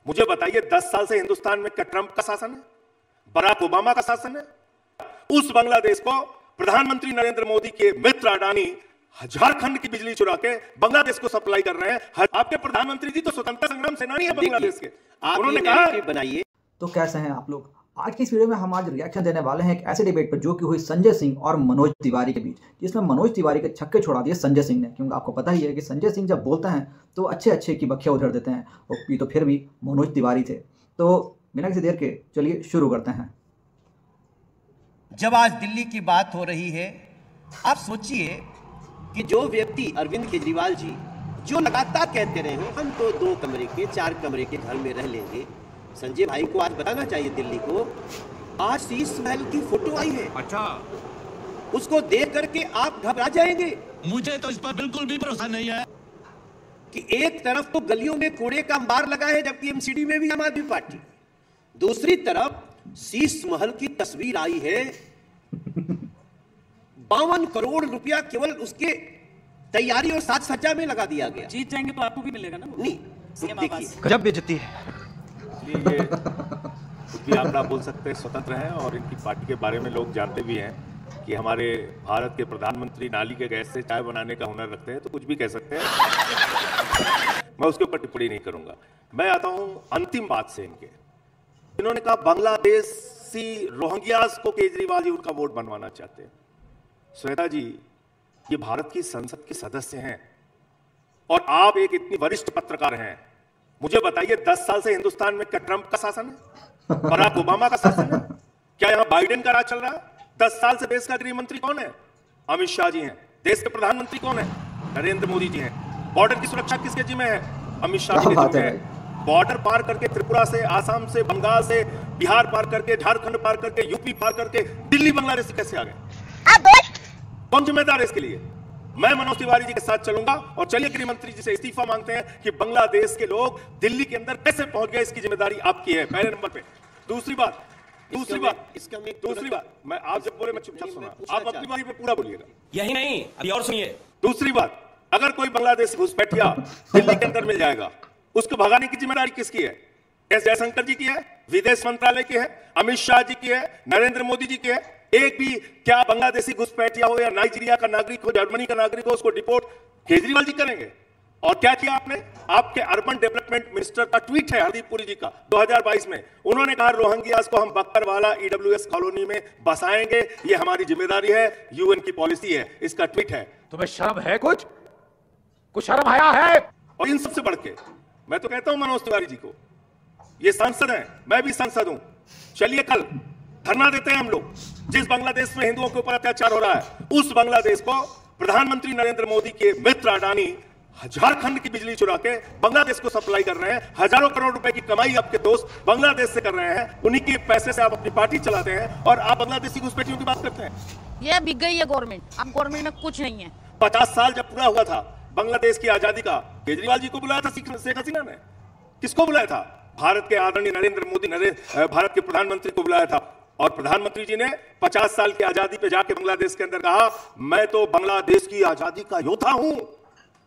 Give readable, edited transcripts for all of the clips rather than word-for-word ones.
मुझे बताइए 10 साल से हिंदुस्तान में क्या ट्रंप का शासन है, बराक ओबामा का शासन है? उस बांग्लादेश को प्रधानमंत्री नरेंद्र मोदी के मित्र अडानी झारखंड की बिजली चुरा के बांग्लादेश को सप्लाई कर रहे हैं। आपके प्रधानमंत्री जी तो स्वतंत्रता संग्राम सेनानी है बांग्लादेश के। उन्होंने कहा बनाइए। तो कैसे हैं आप लोग? आज की इस वीडियो में हम आज रिएक्शन देने वाले हैं एक ऐसे डिबेट पर जो कि हुई संजय सिंह और मनोज तिवारी के बीच, जिसमें मनोज तिवारी के छक्के छोड़ा दिए संजय सिंह ने। क्योंकि आपको पता ही है कि संजय सिंह जब बोलते हैं तो अच्छे अच्छे की बखिया उधेड़ देते हैं, और ये तो फिर भी मनोज तिवारी थे। तो बिना किसी देर के चलिए शुरू करते हैं। जब आज दिल्ली की बात हो रही है, आप सोचिए कि जो व्यक्ति अरविंद केजरीवाल जी जो लगातार कहते रहे हो हम तो 2 कमरे के 4 कमरे के घर में रह लेंगे, संजय भाई को आज बताना चाहिए दिल्ली को, आज शीश महल की फोटो आई है। अच्छा, उसको देख करके आप घबरा जाएंगे। मुझे तो इस पर बिल्कुल भी भरोसा नहीं है कि एक तरफ तो गलियों में कूड़े का अंबार लगा है, जबकि एमसीडी में भी आम आदमी पार्टी, दूसरी तरफ शीश महल की तस्वीर आई है। 52 करोड़ रुपया केवल उसके तैयारी और साज सज्जा में लगा दिया गया। जीत जाएंगे तो आपको भी मिलेगा ना? नहीं, देखिए गजब बेइज्जती है। ये कुछ भी आप ना बोल सकते हैं, स्वतंत्र हैं और इनकी पार्टी के बारे में लोग जानते भी हैं कि हमारे भारत के प्रधानमंत्री नाली के गैस से चाय बनाने का हुनर रखते हैं, तो कुछ भी कह सकते हैं। मैं उसके ऊपर टिप्पणी नहीं करूंगा। मैं आता हूं अंतिम बात से। इन्होंने कहा बांग्लादेशी रोहिंग्यास को केजरीवाल जी उनका वोट बनवाना चाहते हैं। श्वेता जी, ये भारत की संसद के सदस्य हैं और आप एक इतनी वरिष्ठ पत्रकार हैं। मुझे बताइए 10 साल से हिंदुस्तान में क्या ट्रंप का शासन है, बराक ओबामा का शासन है? क्या यहां बाइडेन का राज चल रहा है? 10 साल से देश का गृह मंत्री कौन है? अमित शाह जी हैं। देश के प्रधानमंत्री कौन है? नरेंद्र मोदी जी हैं। बॉर्डर की सुरक्षा किसके जिम्मे है? अमित शाह जी के जिम्मे है। बॉर्डर पार करके त्रिपुरा से, आसाम से, बंगाल से, बिहार पार करके, झारखंड पार करके, यूपी पार करके दिल्ली बांग्लादेश से कैसे आ गए? कौन जिम्मेदार है इसके लिए? मैं मनोज तिवारी जी के साथ चलूंगा और चलिए गृह मंत्री जी से इस्तीफा मांगते हैं कि बांग्लादेश के लोग दिल्ली के अंदर कैसे पहुंच गए, इसकी जिम्मेदारी आपकी है, पहले नंबर पे। दूसरी बात मैं आप जब बोले मैं चुपचाप सुना, आप अपनी बारी पे पूरा बोलिएगा। यही नहीं, अभी और सुनिए। दूसरी बात, अगर कोई बांग्लादेश घुसपैठिया दिल्ली के अंदर मिल जाएगा, उसको भगाने की जिम्मेदारी किसकी है? एस जयशंकर जी की है, विदेश मंत्रालय की है, अमित शाह जी की है, नरेंद्र मोदी जी की है? एक भी क्या बांग्लादेशी घुसपैठिया हो या नाइजीरिया का नागरिक हो, जर्मनी का नागरिक हो, उसको डिपोर्ट केजरीवाल जी करेंगे? और क्या किया आपने? आपके अर्बन डेवलपमेंट मिनिस्टर का ट्वीट है हरदीप पुरी जी का 2022 में, उन्होंने कहा रोहिंग्यास को हम बक्करवाला ईडब्ल्यूएस कॉलोनी में बसाएंगे, ये हमारी जिम्मेदारी है, यूएन की पॉलिसी है। इसका ट्वीट है। तुम्हें शर्म है? कुछ शर्म आया है? और इन सबसे बढ़ के मैं तो कहता हूं मनोज तिवारी जी को, ये सांसद हैं, मैं भी सांसद हूं, चलिए कल धरना देते हैं हम लोग। जिस बांग्लादेश में हिंदुओं के ऊपर अत्याचार हो रहा है, उस बांग्लादेश को प्रधानमंत्री नरेंद्र मोदी के मित्र अडानी झारखंड की बिजली चुरा के बांग्लादेश को सप्लाई कर रहे हैं। हजारों करोड़ रुपए की कमाई आपके दोस्त बांग्लादेश से कर रहे हैं, उन्हीं के पैसे से आप अपनी पार्टी चलाते हैं और आप बांग्लादेशी घुसपैठियों की बात करते हैं। ये बिक गई है गवर्नमेंट, अब गवर्नमेंट में कुछ नहीं है। 50 साल जब पूरा हुआ था बांग्लादेश की आजादी का, केजरीवाल जी को बुलाया था शेख हसीना ने? किसको बुलाया था? भारत के आदरणीय नरेंद्र मोदी भारत के प्रधानमंत्री को बुलाया था। और प्रधानमंत्री जी ने 50 साल की आजादी पे जाके बांग्लादेश के अंदर कहा, मैं तो बांग्लादेश की आजादी का योद्धा हूं,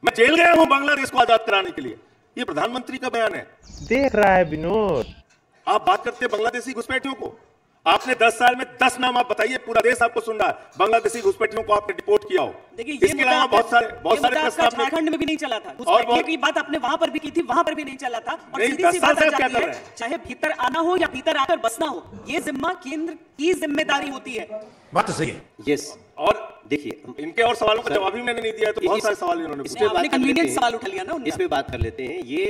मैं जेल गया हूं बांग्लादेश को आजाद कराने के लिए। ये प्रधानमंत्री का बयान है। देख रहा है विनोद, आप बात करते हैं बांग्लादेशी घुसपैठियों को। आपने 10 साल में 10 नाम आप बताइए, पूरा देश आपको सुन रहा है, बांग्लादेशी घुसपैठियों को आपने डिपोर्ट किया हो। देखिए, इसके अलावा बहुत सारे प्रस्ताव झारखंड में भी नहीं चला था, और की बात आपने वहां पर भी की थी, वहां पर भी नहीं चला था। और नहीं, सीधी 10 सी साल बात से आ आप क्या जाती कर है, रहे हैं? चाहे भीतर आना हो या भीतर आकर बसना हो, ये जिम्मा केंद्र की जिम्मेदारी होती है। बात तो सही है। यस, और देखिए इनके और सवालों का जवाब ही मैंने नहीं दिया है, तो बहुत सारे सवाल इन्होंने पूछे। आपने कन्वीनियंट सवाल उठा लिया ना, इस पे बात कर लेते हैं। ये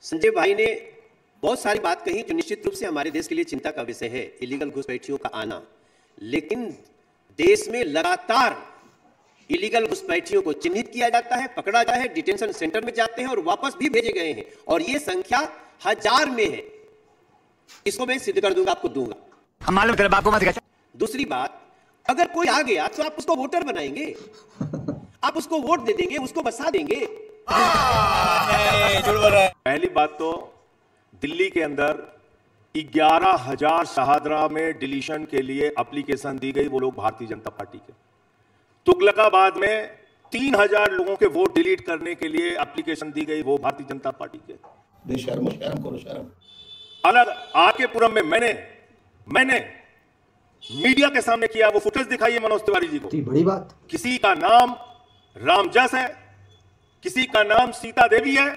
संजय भाई ने बहुत सारी बात कही जो निश्चित रूप से हमारे देश के लिए चिंता का विषय है, इलीगल घुसपैठियों का आना। लेकिन देश में लगातार इलीगल घुसपैठियों को चिन्हित किया जाता है, पकड़ा जाता है, डिटेंशन सेंटर में जाते हैं और वापस भी भेजे गए हैं, और ये संख्या 1000 में है। इसको मैं सिद्ध कर दूंगा, आपको दूंगा। हम मालूम तेरे बाप को मत कहते। दूसरी बात, अगर कोई आ गया तो आप उसको वोटर बनाएंगे, आप उसको वोट दे देंगे, उसको बसा देंगे। पहली बात तो दिल्ली के अंदर 11,000 शाहदरा में डिलीशन के लिए एप्लीकेशन दी गई, वो लोग भारतीय जनता पार्टी के। तुगलकाबाद में 3,000 लोगों के वोट डिलीट करने के लिए एप्लीकेशन दी गई, वो भारतीय जनता पार्टी के। शर्म करो शर्म। अलग आके पुरम में मैंने मीडिया के सामने किया, वो फुटेज दिखाई है मनोज तिवारी जी को। बड़ी बात, किसी का नाम रामजस है, किसी का नाम सीता देवी है,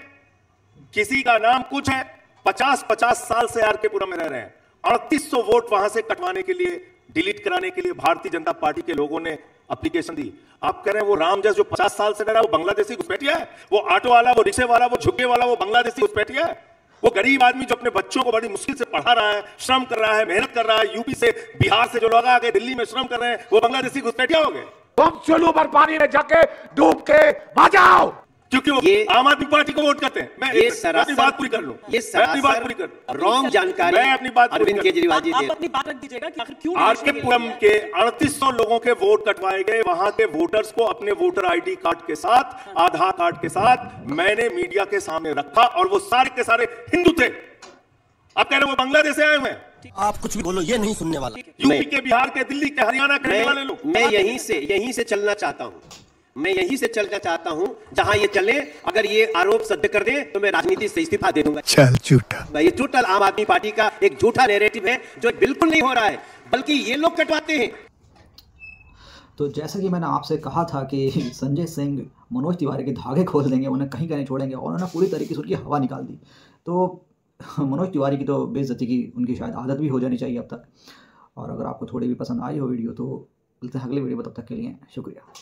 किसी का नाम कुछ है। 50-50 साल से आर के पुरम में रह रहे हैं। 3800 वोट वहां से कटवाने के लिए, डिलीट कराने के लिए भारतीय जनता पार्टी के लोगों ने एप्लीकेशन दी। आप कह रहे हैं वो रामजस जो 50 साल से रह रहा है वो बांग्लादेशी घुसपैठिया है? वो ऑटो वाला, वो रिक्शे वाला, वो झुग्गे वाला, वो बांग्लादेशी घुसपैठिया है? वो गरीब आदमी जो अपने बच्चों को बड़ी मुश्किल से पढ़ा रहा है, श्रम कर रहा है, मेहनत कर रहा है, यूपी से, बिहार से जो लोग आ गए दिल्ली में श्रम कर रहे हैं, वो बांग्लादेशी घुसपैठिया हो गए? तुम चुल्लू पर पानी में जाके डूब के आ जाओ, क्योंकि वो आम आदमी पार्टी को वोट करते हैं। मैं अपनी बात पूरी कर लूं, ये रॉन्ग जानकारी मैं अपनी बात अरविंद केजरीवाल जी आप अपनी बात रख दीजिएगा कि आखिर क्यों आर के पुरम के 3800 लोगों के वोट कटवाए गए। वहां के वोटर्स को अपने वोटर आईडी कार्ड के साथ, आधार कार्ड के साथ मैंने मीडिया के सामने रखा और वो सारे के सारे हिंदू थे। आप कह रहे वो बांग्लादेश से आए हुए हैं? आप कुछ भी बोलो, ये नहीं सुनने वाला। यूपी के, बिहार के, दिल्ली के, हरियाणा के रहने वाले लोग। मैं यहीं से चलना चाहता हूं। मैं यहीं से चलना चाहता हूं जहां ये चले। अगर ये आरोप सत्य कर दे तो मैं राजनीति से इस्तीफा दे दूंगा। चल झूठा। ये टोटल आम आदमी पार्टी का एक झूठा नैरेटिव है जो बिल्कुल नहीं हो रहा है, बल्कि ये लोग कटवाते हैं। तो जैसा कि मैंने आपसे कहा था कि संजय सिंह मनोज तिवारी के धागे खोल देंगे, उन्हें कहीं का नहीं छोड़ेंगे, और उन्होंने पूरी तरीके से उनकी हवा निकाल दी। तो मनोज तिवारी की तो बेइज्जती की उनकी शायद आदत भी हो जानी चाहिए अब तक। और अगर आपको थोड़ी भी पसंद आई हो वीडियो तो मिलते हैं अगले वीडियो में, तब तक के लिए शुक्रिया।